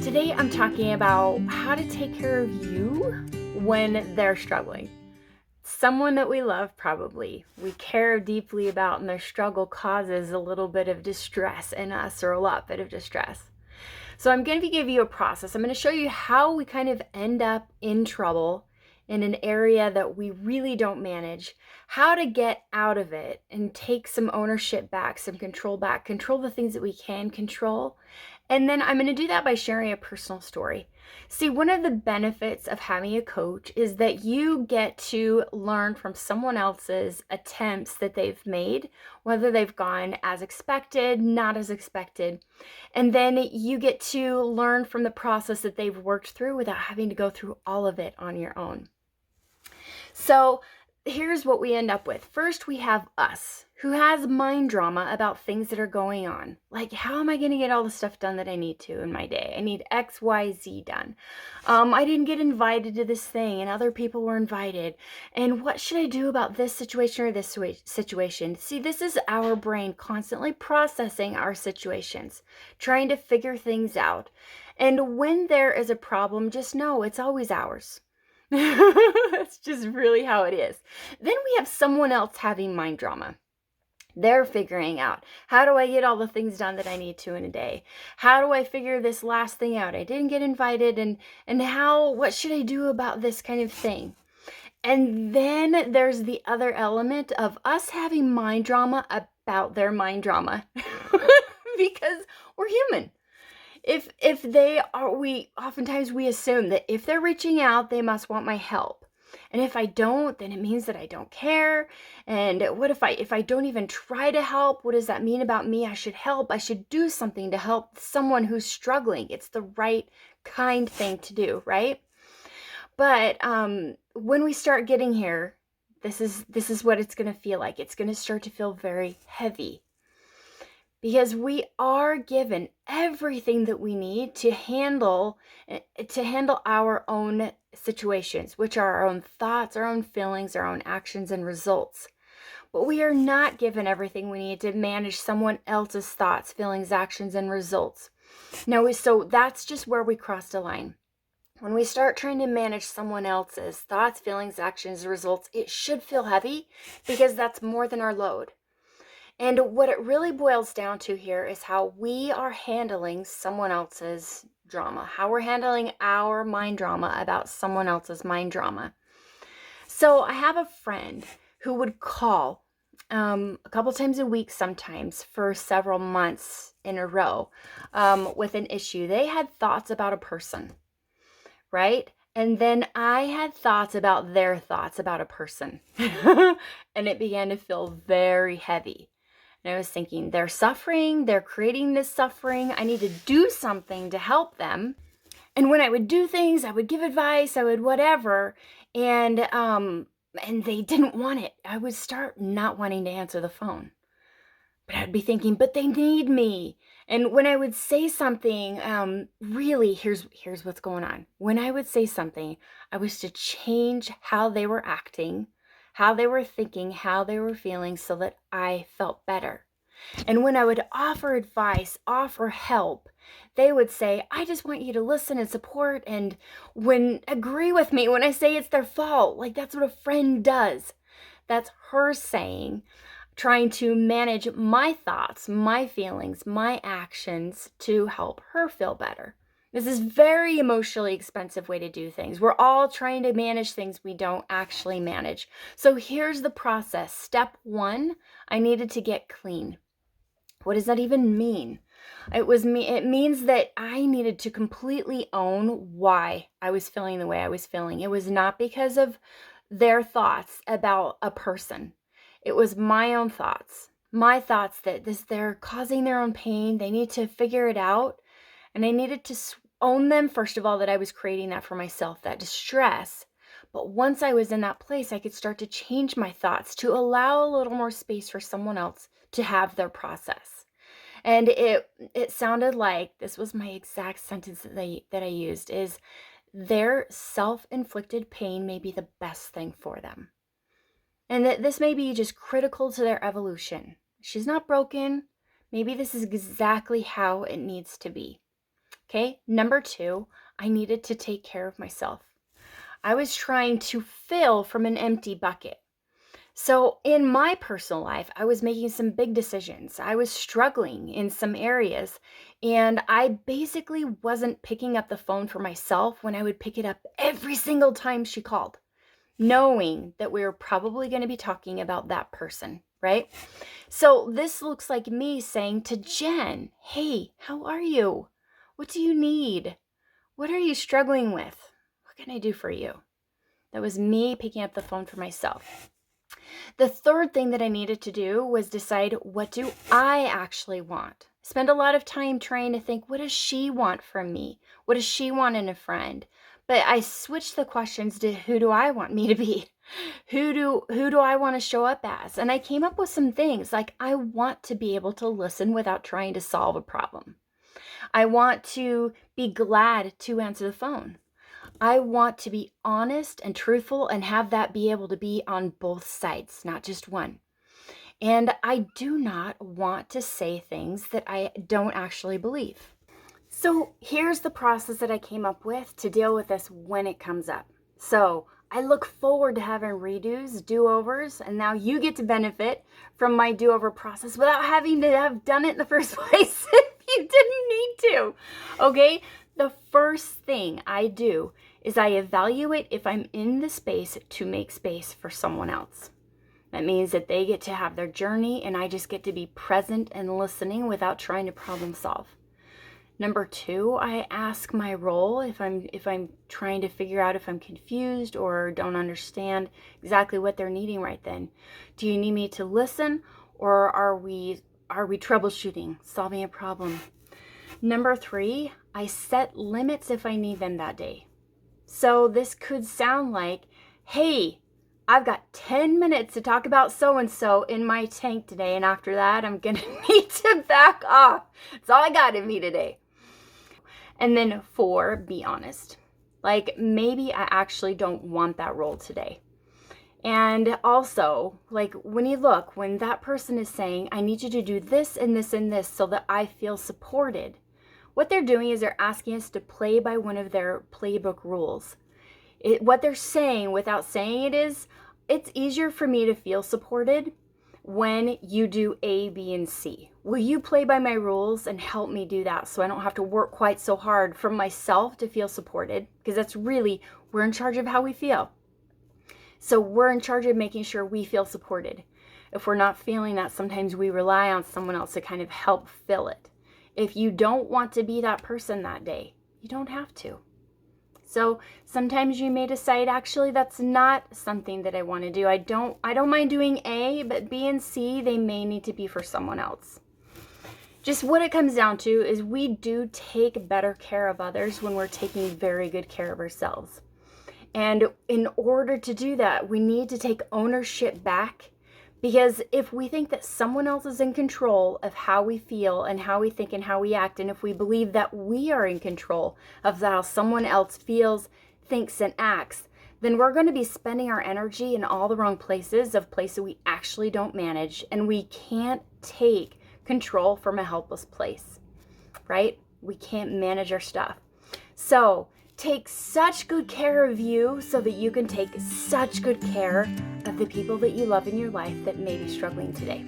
Today I'm talking about how to take care of you when they're struggling. Someone that we love, probably, we care deeply about, and their struggle causes a little bit of distress in us, or a lot bit of distress. So I'm going to give you a process. I'm going to show you how we kind of end up in trouble in an area that we really don't manage, how to get out of it and take some ownership back, some control back, control the things that we can control. And then I'm going to do that by sharing a personal story. See, one of the benefits of having a coach is that you get to learn from someone else's attempts that they've made, whether they've gone as expected, not as expected. And then you get to learn from the process that they've worked through without having to go through all of it on your own. So here's what we end up with. First, we have us, who has mind drama about things that are going on. Like, how am I going to get all the stuff done that I need to in my day? I need X, Y, Z done. I didn't get invited to this thing and other people were invited. And what should I do about this situation or this situation? See, this is our brain constantly processing our situations, trying to figure things out. And when there is a problem, just know it's always ours. That's just really how it is. Then we have someone else having mind drama. They're figuring out, how do I get all the things done that I need to in a day? How do I figure this last thing out? I didn't get invited, and what should I do about this kind of thing? And then there's the other element of us having mind drama about their mind drama because we're human. If they are, oftentimes we assume that if they're reaching out, they must want my help. And if I don't, then it means that I don't care. And what if I don't even try to help? What does that mean about me? I should help. I should do something to help someone who's struggling. It's the right kind thing to do, right? But when we start getting here, this is what it's going to feel like. It's going to start to feel very heavy. Because we are given everything that we need to handle our own situations, which are our own thoughts, our own feelings, our own actions and results. But we are not given everything we need to manage someone else's thoughts, feelings, actions, and results. No, so that's just where we crossed a line. When we start trying to manage someone else's thoughts, feelings, actions, results, it should feel heavy because that's more than our load. And what it really boils down to here is how we are handling someone else's drama, how we're handling our mind drama about someone else's mind drama. So I have a friend who would call a couple times a week sometimes for several months in a row with an issue. They had thoughts about a person, right? And then I had thoughts about their thoughts about a person. And it began to feel very heavy. And I was thinking, they're suffering, they're creating this suffering. I need to do something to help them. And when I would do things, I would give advice, I would whatever. And they didn't want it. I would start not wanting to answer the phone. But I'd be thinking, but they need me. And when I would say something, really, here's what's going on. When I would say something, I was to change how they were acting, how they were thinking, how they were feeling, so that I felt better. And when I would offer advice, offer help, they would say, I just want you to listen and support and agree with me when I say it's their fault. Like, that's what a friend does. That's her saying, trying to manage my thoughts, my feelings, my actions to help her feel better. This is a very emotionally expensive way to do things. We're all trying to manage things we don't actually manage. So here's the process. Step 1, I needed to get clean. What does that even mean? It means that I needed to completely own why I was feeling the way I was feeling. It was not because of their thoughts about a person. It was my own thoughts. My thoughts that they're causing their own pain. They need to figure it out. And I needed to own them, first of all, that I was creating that for myself, that distress. But once I was in that place, I could start to change my thoughts to allow a little more space for someone else to have their process. And it sounded like, this was my exact sentence that I used, is their self-inflicted pain may be the best thing for them. And that this may be just critical to their evolution. She's not broken. Maybe this is exactly how it needs to be. Okay. Number two, I needed to take care of myself. I was trying to fill from an empty bucket. So, in my personal life, I was making some big decisions. I was struggling in some areas, and I basically wasn't picking up the phone for myself when I would pick it up every single time she called, knowing that we were probably going to be talking about that person, right? So, this looks like me saying to Jen, "Hey, how are you? What do you need? What are you struggling with? What can I do for you?" That was me picking up the phone for myself. The third thing that I needed to do was decide, what do I actually want? Spend a lot of time trying to think, what does she want from me? What does she want in a friend? But I switched the questions to, who do I want me to be? Who do I want to show up as? And I came up with some things like, I want to be able to listen without trying to solve a problem. I want to be glad to answer the phone. I want to be honest and truthful and have that be able to be on both sides, not just one. And I do not want to say things that I don't actually believe. So here's the process that I came up with to deal with this when it comes up. So I look forward to having redos, do-overs, and now you get to benefit from my do-over process without having to have done it in the first place if you didn't need to. Okay? The first thing I do is I evaluate if I'm in the space to make space for someone else. That means that they get to have their journey and I just get to be present and listening without trying to problem solve. Number two, I ask my role if I'm trying to figure out if I'm confused or don't understand exactly what they're needing right then. Do you need me to listen, or are we troubleshooting, solving a problem? Number three, I set limits if I need them that day. So this could sound like, hey, I've got 10 minutes to talk about so-and-so in my tank today, and after that, I'm going to need to back off. That's all I got in me today. And then four, be honest. Like, maybe I actually don't want that role today. And also, like, when that person is saying, I need you to do this and this and this so that I feel supported, what they're doing is they're asking us to play by one of their playbook rules. What they're saying without saying it is, it's easier for me to feel supported when you do A, B, and C. Will you play by my rules and help me do that so I don't have to work quite so hard for myself to feel supported? Because that's really, we're in charge of how we feel. So we're in charge of making sure we feel supported. If we're not feeling that, sometimes we rely on someone else to kind of help fill it. If you don't want to be that person that day, you don't have to. So sometimes you may decide, actually, that's not something that I want to do. I don't mind doing A, but B and C, they may need to be for someone else. Just what it comes down to is we do take better care of others when we're taking very good care of ourselves. And in order to do that, we need to take ownership back. Because if we think that someone else is in control of how we feel and how we think and how we act, and if we believe that we are in control of how someone else feels, thinks, and acts, then we're going to be spending our energy in all the wrong places we actually don't manage, and we can't take control from a helpless place, right? We can't manage our stuff. So take such good care of you so that you can take such good care of the people that you love in your life that may be struggling today.